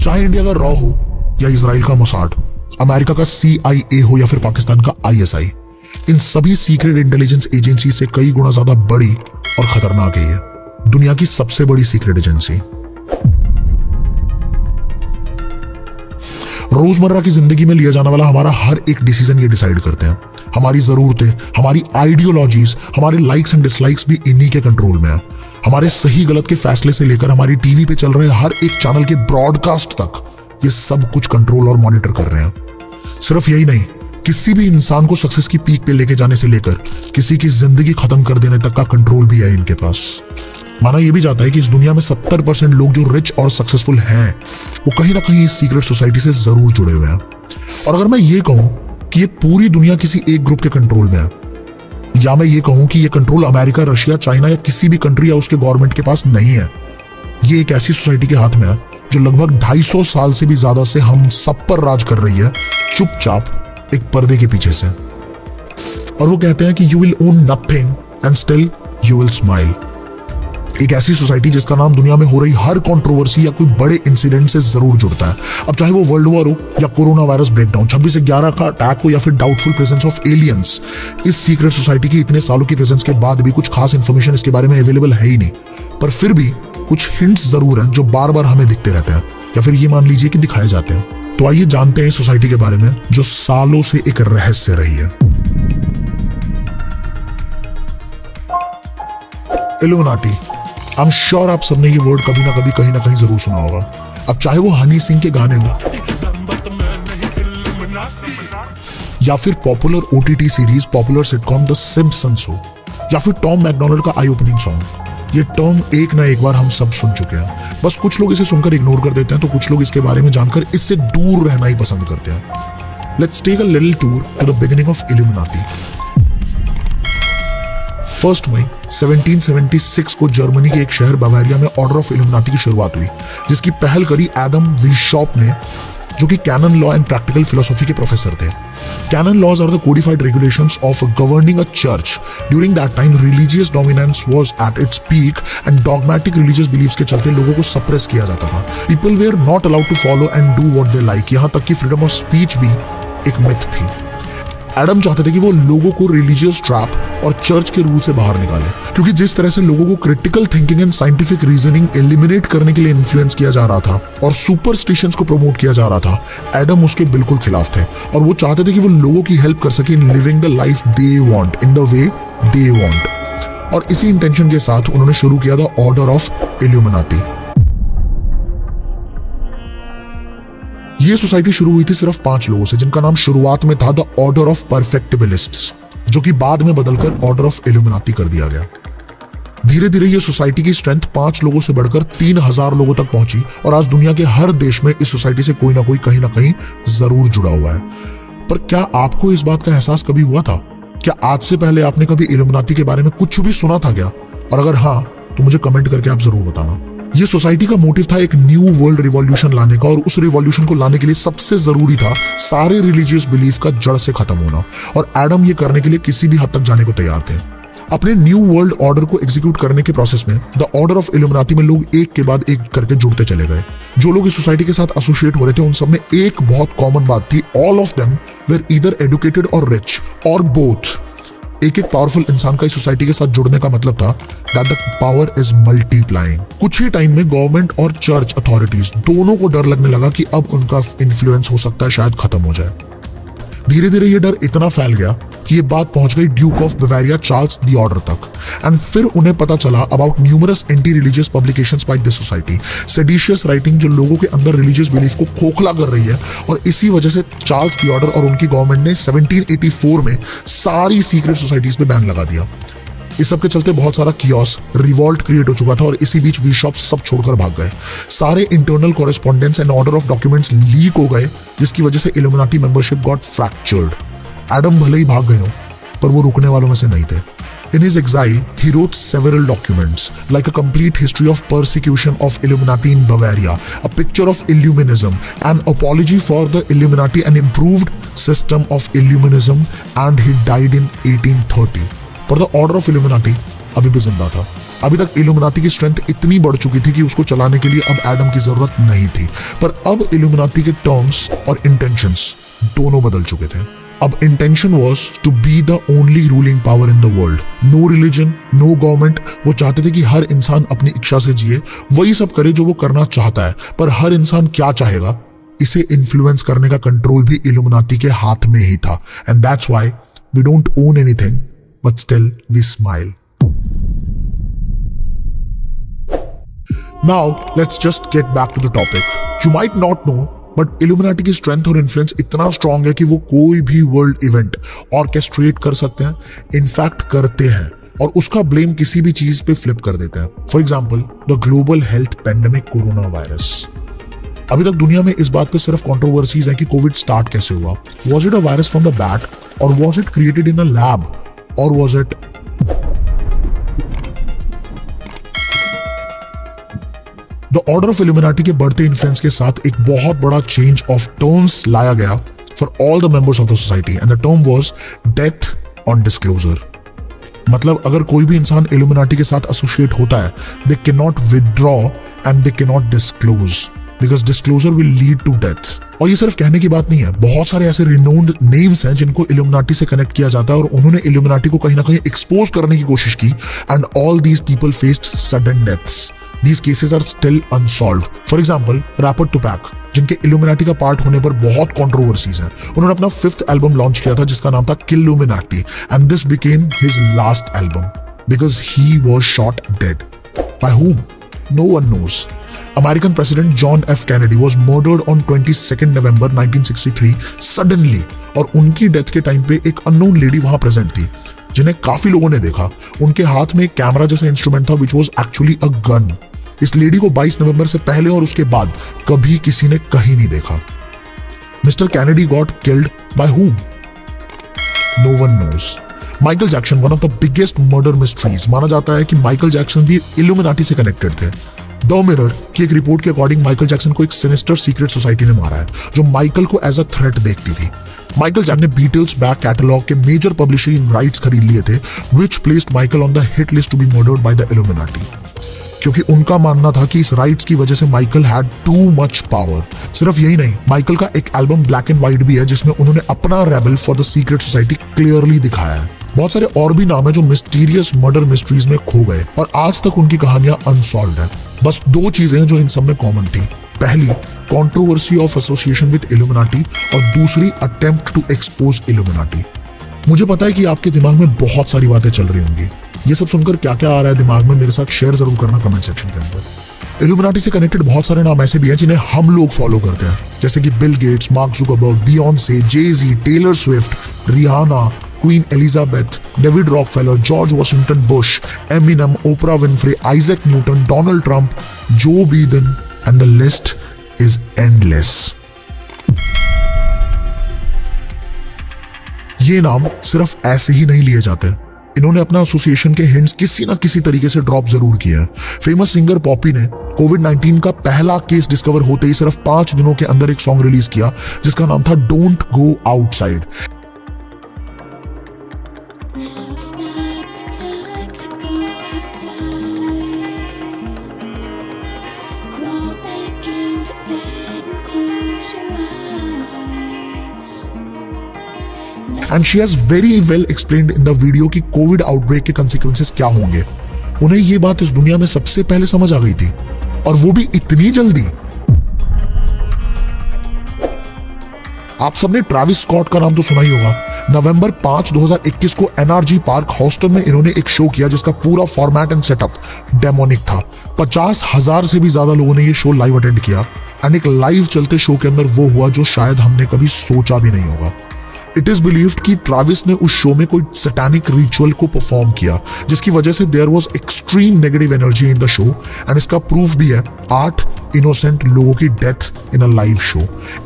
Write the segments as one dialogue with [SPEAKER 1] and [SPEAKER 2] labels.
[SPEAKER 1] चाहे इंडिया का रॉ हो या इजराइल का मोसाड, अमेरिका का CIA हो या फिर पाकिस्तान का ISI, इन सभी सीक्रेट इंटेलिजेंस एजेंसी से कई गुना ज्यादा बड़ी और खतरनाक है ये दुनिया की सबसे बड़ी सीक्रेट एजेंसी। रोजमर्रा की जिंदगी में लिया जाने वाला हमारा हर एक डिसीजन ये डिसाइड करते हैं। हमारी जरूरतें, हमारी आइडियोलॉजीज, हमारे लाइक्स एंड डिसलाइक्स भी इन्हीं के कंट्रोल में है। हमारे सही गलत के फैसले से लेकर हमारी टीवी पे चल रहे हर एक चैनल के ब्रॉडकास्ट तक ये सब कुछ कंट्रोल और मॉनिटर कर रहे हैं। सिर्फ यही नहीं, किसी भी इंसान को सक्सेस की पीक पे लेके जाने से लेकर किसी की जिंदगी खत्म कर देने तक का कंट्रोल भी है इनके पास। माना यह भी जाता है कि इस दुनिया में 70% लोग जो रिच और सक्सेसफुल हैं वो कहीं ना कहीं इस सीक्रेट सोसाइटी से जरूर जुड़े हुए हैं। और अगर मैं ये कहूं कि ये पूरी दुनिया किसी एक ग्रुप के कंट्रोल में है, या मैं ये कहूं कि ये कंट्रोल अमेरिका, रशिया, चाइना या किसी भी कंट्री या उसके गवर्नमेंट के पास नहीं है, ये एक ऐसी सोसाइटी के हाथ में है जो लगभग 250 साल से भी ज्यादा से हम सब पर राज कर रही है, चुपचाप एक पर्दे के पीछे से। और वो कहते हैं कि you will own nothing and still you will smile. एक ऐसी सोसाइटी जिसका नाम दुनिया में हो रही हर कंट्रोवर्सी या कोई बड़े इंसिडेंट से जरूर जुड़ता है। अब चाहे वो वर्ल्ड वॉर हो या कोरोना वायरस ब्रेकडाउन, 26/11 का अटैक हो या फिर डाउटफुल प्रेजेंस ऑफ एलियंस, इस सीक्रेट सोसाइटी की इतने सालों की प्रेजेंस के बाद भी कुछ खास इंफॉर्मेशन इसके बारे में अवेलेबल है ही नहीं। पर फिर भी कुछ हिंट्स जरूर हैं जो बार बार हमें दिखते रहते हैं, या फिर ये मान लीजिए कि दिखाए जाते हैं। तो आइए जानते हैं इस सोसाइटी के बारे में जो सालों से एक रहस्य रही है। इल्यूमिनाटी। आई एम श्योर आप सबने ये वर्ड कभी ना कभी कहीं ना कहीं जरूर सुना होगा। अब चाहे वो हनी सिंह के गाने हो या फिर popular OTT series, popular sitcom the Simpsons हो, या फिर टॉम मैकडोनाल्ड का आई ओपनिंग सॉन्ग, ये टर्म एक ना एक बार हम सब सुन चुके हैं। बस कुछ लोग इसे सुनकर इग्नोर कर देते हैं, तो कुछ लोग इसके बारे में जानकर इससे दूर रहना ही पसंद करते हैं। Let's take a little tour to the beginning of Illuminati. 1 मई 1776 को जर्मनी के एक शहर बवारिया में ऑर्डर ऑफ इल्यूमिनाटी की शुरुआत हुई, जिसकी पहल करी एडम वीशॉप ने, जो कि canon law and practical philosophy के प्रोफेसर थे। Canon laws are the codified regulations of governing a church. During that time, religious dominance was at its peak and dogmatic religious beliefs के चलते लोगों को suppress किया जाता था। People were not allowed to follow and do what they like. यहाँ तक कि freedom of speech भी एक myth थी। एडम चाहते थे कि वो लोगों को रिलीजियस ट्रैप और चर्च के रूल से बाहर निकाले, क्योंकि जिस तरह से लोगों को critical thinking and scientific reasoning eliminate करने के लिए इन्फ्लुएंस किया जा रहा था और सुपरस्टिशंस को प्रमोट किया जा रहा था, एडम उसके बिल्कुल खिलाफ थे। और वो चाहते थे कि वो लोगों की हेल्प कर सके in living the life they want in the way they want. और इसी इंटेंशन के साथ उन्होंने शुरू किया द ऑर्डर ऑफ इल्यूमिनाटी। ये सोसाइटी शुरू हुई थी सिर्फ 5 लोगों से, जिनका नाम शुरुआत में था द ऑर्डर ऑफ परफेक्टिबिलिस्ट्स, जो कि बाद में बदलकर ऑर्डर ऑफ इल्यूमिनाटी कर दिया गया। धीरे धीरे ये सोसाइटी की स्ट्रेंथ 5 लोगों से बढ़कर 3000 लोगों तक पहुंची और आज दुनिया के हर देश में इस सोसाइटी से कोई ना कोई कहीं ना कहीं जरूर जुड़ा हुआ है। पर क्या आपको इस बात का एहसास कभी हुआ था? क्या आज से पहले आपने कभी इल्यूमिनाटी के बारे में कुछ भी सुना था क्या? और अगर हाँ, तो मुझे कमेंट करके आप जरूर बताना। ये सोसाइटी का मोटिव था एक न्यू वर्ल्ड रिवॉल्यूशन लाने का, और उस रिवॉल्यूशन को लाने के लिए सबसे जरूरी था सारे रिलीजियस बिलीफ का जड़ से खत्म होना। और एडम ये करने के लिए किसी भी हद तक जाने को तैयार थे। अपने न्यू वर्ल्ड ऑर्डर को एग्जीक्यूट करने के प्रोसेस में द ऑर्डर ऑफ इल्यूमिनाटी में लोग एक के बाद एक करके जुड़ते चले गए। जो लोग इस सोसाइटी के साथ एसोसिएट हो रहे थे उन सब में एक बहुत कॉमन बात थी, all of them were either educated और रिच और बोथ। एक पावरफुल इंसान का इस सोसाइटी के साथ जुड़ने का मतलब था that the power is multiplying. कुछ ही टाइम में गवर्नमेंट और चर्च अथॉरिटीज दोनों को डर लगने लगा कि अब उनका इन्फ्लुएंस हो सकता है शायद खत्म हो जाए। धीरे धीरे ये डर इतना फैल गया कि ये बात पहुंच गई duke of Bavaria Charles Theodore तक। एंड फिर उन्हें पता चला about numerous anti religious publications by this society, seditious writing जो लोगों के अंदर रिलीजियस बिलीफ को खोखला कर रही है। और इसी वजह से चार्ल्स द ऑर्डर और उनकी गवर्नमेंट ने 1784 में सारी सीक्रेट सोसाइटीज पे बैन लगा दिया। इस सब के चलते बहुत सारा कियोस, रिवॉल्ट क्रिएट हो चुका था और इसी बीच वीशॉप सब छोड़कर भाग गए। सारे internal correspondence and order of documents leak हो गए, जिसकी वजह से illuminati membership got fractured. Adam भले ही भाग गए हो, पर वो रुकने वालों में से नहीं थे। In his exile, he wrote several documents, like a complete history of persecution of Illuminati in Bavaria, a picture of Illuminism, an apology for the Illuminati, an improved system of Illuminism, and he died in 1830. पर the order of Illuminati अभी भी जिंदा था। अभी तक illuminati की strength इतनी बढ़ चुकी थी कि उसको चलाने के लिए अब एडम की जरूरत नहीं थी, पर अब इल्यूमिनाटी के टर्म्स और इंटेंशंस दोनों बदल चुके थे। अब intention was to be the only ruling power in the world. No religion, no government. वो चाहते थे कि हर इंसान अपनी इच्छा से जिए, वही सब करे जो वो करना चाहता है, पर हर इंसान क्या चाहेगा इसे इन्फ्लुएंस करने का कंट्रोल भी इल्यूमिनाटी के हाथ में ही था। And that's why we don't own anything but still we smile. Now, let's just get back to the topic. You might not know, but Illuminati की स्ट्रेंथ और इन्फ्लुएंस इतना स्ट्रांग है कि वो कोई भी वर्ल्ड इवेंट ऑर्केस्ट्रेट कर सकते हैं, इनफैक्ट करते हैं, और उसका ब्लेम किसी भी चीज पे फ्लिप कर देते हैं। For example, the global health pandemic corona virus. अभी तक दुनिया में इस बात पे सिर्फ कंट्रोवर्सीज है कि कोविड स्टार्ट कैसे हुआ। Was it a virus from the bat, और was it created in a lab, और was it the order of Illuminati के बढ़ते इन्फ्लुएंस के साथ एक बहुत बड़ा चेंज ऑफ टर्म्स लाया गया for all the members of the society, and the term was death on disclosure. मतलब अगर कोई भी इंसान इल्यूमिनाटी के साथ एसोसिएट होता है, they can not withdraw and they can not disclose, because disclosure will lead to death. और ये सिर्फ कहने की बात नहीं है, बहुत सारे ऐसे रिनोन्ड नेम्स हैं जिनको इल्यूमिनाटी से कनेक्ट किया जाता है, और उन्होंने इल्यूमिनाटी को कहीं ना कहीं एक्सपोज करने की कोशिश की, and all these people faced sudden deaths. These cases are still unsolved. For example, rapper Tupac, जिनके इल्यूमिनाटी का पार्ट होने पर बहुत कंट्रोवर्सीज हैं। उन्होंने अपना 5th एल्बम लॉन्च किया था जिसका नाम था Killuminati, and this became his last album because he was shot dead. By whom? No one knows. American President John F. Kennedy was murdered on 22nd November 1963 suddenly, और उनकी death के time पे एक अननोन लेडी वहां present थी जिन्हें काफी लोगों ने देखा। उनके हाथ में एक कैमरा जैसा इंस्ट्रूमेंट था which was actually a gun. इस लेडी को 22 नवंबर से पहले और उसके बाद कभी किसी ने कहीं नहीं देखा। Mister Kennedy got killed by whom? No one knows. Michael Jackson, one of the biggest murder mysteries. माना जाता है कि माइकल जैक्सन भी इल्यूमिनाटी से कनेक्टेड थे। द मिरर की एक रिपोर्ट के अकॉर्डिंग माइकल जैक्सन को एक सिनिस्टर सीक्रेट सोसाइटी ने मारा है जो माइकल को एज अ थ्रेट देखती थी। माइकल जैक्सन ने बीटल्स बैक कैटलॉग के मेजर पब्लिशिंग राइट्स खरीद लिए थे, which placed Michael on the hit list to be murdered by the Illuminati, क्योंकि उनका मानना था कि इस राइट्स की वजह से Michael had too much power. सिर्फ यही नहीं, माइकल का एक एल्बम ब्लैक एंड व्हाइट भी है जिसमें उन्होंने अपना rebel for the secret society clearly दिखाया है। बहुत सारे और भी नाम है जो मिस्टीरियस मर्डर मिस्ट्रीज में खो गए और आज तक उनकी कहानियां अनसॉल्व्ड है। बस 2 चीजें हैं जो इन सब में कॉमन थी। पहली, controversy of association with illuminati, और दूसरी, अटेम्प्ट टू एक्सपोज इल्यूमिनाटी। मुझे पता है कि आपके दिमाग में बहुत सारी बातें चल रही होंगी। ये सब सुनकर क्या क्या आ रहा है दिमाग में, मेरे साथ शेयर जरूर करना कमेंट सेक्शन के अंदर। इल्यूमिनाटी से कनेक्टेड बहुत सारे नाम ऐसे भी हैं जिन्हें हम लोग फॉलो करते हैं, जैसे कि Bill Gates, Mark Zuckerberg, Beyonce, Jay-Z, Taylor Swift, Rihanna, Queen Elizabeth, David Rockefeller, George Washington Bush, Eminem, Oprah Winfrey, Isaac Newton, Donald Trump, Joe Biden, and the list is endless. ये नाम सिर्फ ऐसे ही नहीं लिए जाते, इन्होंने अपना एसोसिएशन के हिंट्स किसी ना किसी तरीके से ड्रॉप जरूर किया है। फेमस सिंगर पॉपी ने कोविड-19 का पहला केस डिस्कवर होते ही सिर्फ 5 दिनों के अंदर एक सॉन्ग रिलीज किया जिसका नाम था don't go outside. And she has very well explained in the video कि कोविड आउटब्रेक के consequences क्या होंगे। उन्हें ये बात इस दुनिया में सबसे पहले समझ आ गई थी, और वो भी इतनी जल्दी। आप सबने ट्रैविस स्कॉट का नाम तो सुना ही होगा। नवंबर 5, 2021 को एनआरजी पार्क हॉस्टन में इन्होंने एक शो किया जिसका पूरा फॉर्मेट एंड सेटअप डेमोनिक था। 50,000 से भी ज्यादा लोगों ने ये शो लाइव अटेंड किया, एंड एक लाइव चलते शो के अंदर वो हुआ जो शायद हमने कभी सोचा भी नहीं होगा। इट इज बिलीव्ड कि ट्रैविस ने उस शो में कोई सैटानिक रिचुअल को परफॉर्म किया जिसकी वजह से there was extreme negative energy in the show, and इसका प्रूफ भी है 8 इनोसेंट लोगों की death in a live show.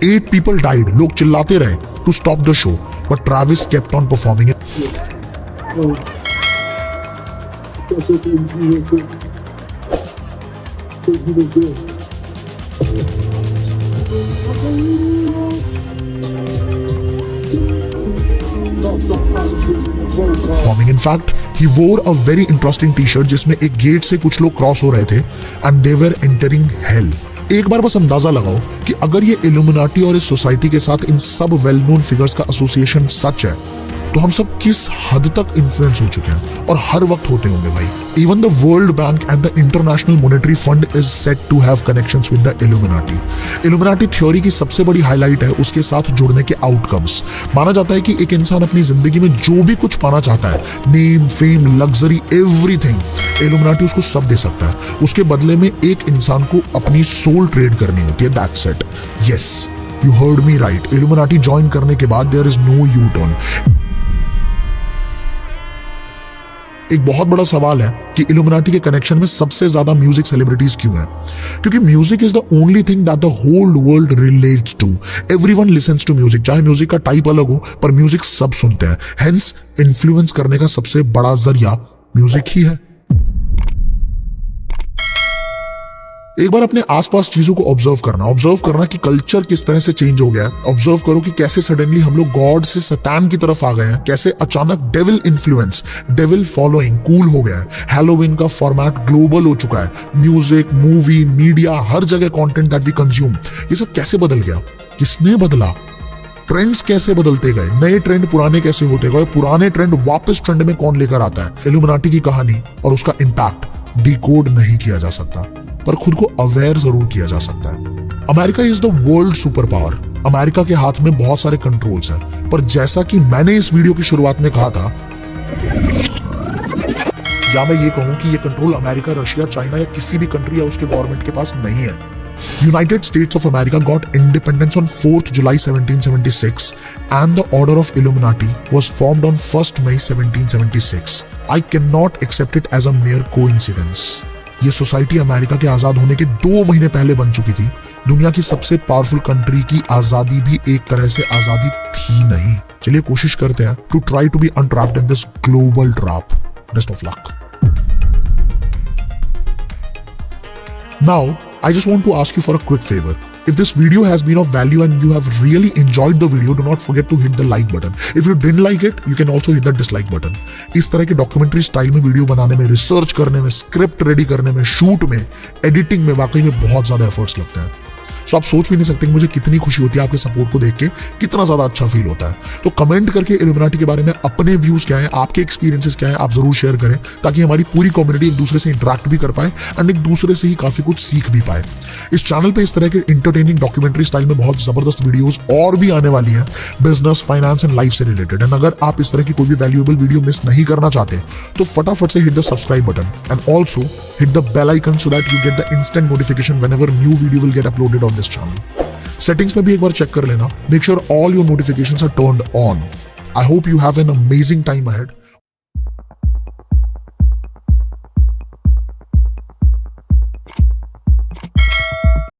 [SPEAKER 1] 8 people died. लोग चिल्लाते रहे to stop the show, but Travis kept on performing it. In fact, He wore a very interesting T-shirt जिसमें एक गेट से कुछ लोग क्रॉस हो रहे थे and they were entering hell. एक बार बस अंदाजा लगाओ कि अगर ये इल्यूमिनाटी और इस सोसाइटी के साथ इन सब वेल नोन फिगर्स का एसोसिएशन सच है तो हम सब किस हद तक इन्फ्लुएंस हो चुके हैं और हर वक्त होते होंगे भाई. Even the World Bank and the International Monetary Fund is said to have connections with the Illuminati. Illuminati theory की सबसे बड़ी हाईलाइट है उसके साथ जुड़ने के आउटकम्स. माना जाता है कि एक इंसान अपनी जिंदगी में जो भी कुछ पाना चाहता है, name, fame, luxury, everything, illuminati उसको सब दे सकता है. उसके बदले में एक इंसान को अपनी सोल ट्रेड करनी होती है. That's it. Yes, you heard me right. Illuminati join करने के बाद there is no U-turn. एक बहुत बड़ा सवाल है कि इल्यूमिनाटी के कनेक्शन में सबसे ज्यादा म्यूजिक सेलिब्रिटीज क्यों हैं? क्योंकि music is the only thing that the whole world relates to. Everyone listens to music. चाहे म्यूजिक का टाइप अलग हो पर म्यूजिक सब सुनते हैं. हेंस इन्फ्लुएंस करने का सबसे बड़ा जरिया म्यूजिक ही है. एक बार अपने आसपास चीजों को ऑब्जर्व करना कि कल्चर किस तरह से चेंज हो गया है. ऑब्जर्व करो कि कैसे सडनली हम लोग गॉड से सतान की तरफ आ गए हैं, कैसे अचानक devil influence, devil following cool हो गया है. हैलोवीन का फॉर्मेट ग्लोबल हो चुका है. म्यूजिक, मूवी, मीडिया, हर जगह कंटेंट दैट वी कंज्यूम, ये सब कैसे बदल गया? किसने बदला? ट्रेंड्स कैसे बदलते गए? नए ट्रेंड पुराने कैसे होते गए? पुराने ट्रेंड वापस ट्रेंड में कौन लेकर आता है? इल्यूमिनाटी की कहानी और उसका इम्पैक्ट डिकोड नहीं किया जा सकता, पर खुद को अवेयर जरूर किया जा सकता है. America is the world super power. America के हाथ में बहुत सारे कंट्रोल्स हैं, पर जैसा कि मैंने इस वीडियो की शुरुआत में कहा था, या मैं ये कहूं कि ये कंट्रोल अमेरिका, रशिया, चाइना या किसी भी कंट्री या उसके गवर्नमेंट के पास नहीं है. United States of America got independence on 4th July 1776 and the Order of Illuminati was formed on 1st May 1776. I cannot accept it as a mere coincidence. ये society America के आजाद होने के 2 महीने पहले बन चुकी थी. दुनिया की सबसे पावरफुल कंट्री की आजादी भी एक तरह से आजादी थी नहीं. चलिए कोशिश करते हैं to try to be untrapped in this global trap. Best of luck. Now, I just want to ask you for a quick favor. If this video has been of value and you have really enjoyed the video, do not forget to hit the like button. If you didn't like it, you can also hit the dislike button. इस तरह के documentary style में video बनाने में, research करने में, script ready करने में, शूट में, एडिटिंग में वाकई में बहुत ज्यादा एफर्ट्स लगते हैं. सो आप सोच भी नहीं सकते कि मुझे कितनी खुशी होती है आपके सपोर्ट को देख के, कितना ज्यादा अच्छा फील होता है. तो कमेंट करके इल्यूमिनाटी के बारे में अपने व्यूज क्या है, आपके एक्सपीरियंसेस क्या है, आप जरूर शेयर करें ताकि हमारी पूरी कम्युनिटी एक दूसरे से इंटरेक्ट भी कर पाए एंड एक दूसरे से ही काफी कुछ सीख भी पाए. इस चैनल पे इस तरह के इंटरटेनिंग डॉक्यूमेंट्री स्टाइल में बहुत जबरदस्त वीडियोस और भी आने वाली है, बिजनेस, फाइनेंस एंड लाइफ से रिलेटेड. एंड अगर आप इस तरह की कोई भी वैल्यूएबल वीडियो मिस नहीं करना चाहते तो फटाफट से hit the subscribe button and also hit the bell icon so that you get the instant notification whenever new video will get uploaded on this channel. Settings में भी एक बार चेक कर लेना. Make sure all your notifications are turned on. I hope you have an amazing time ahead.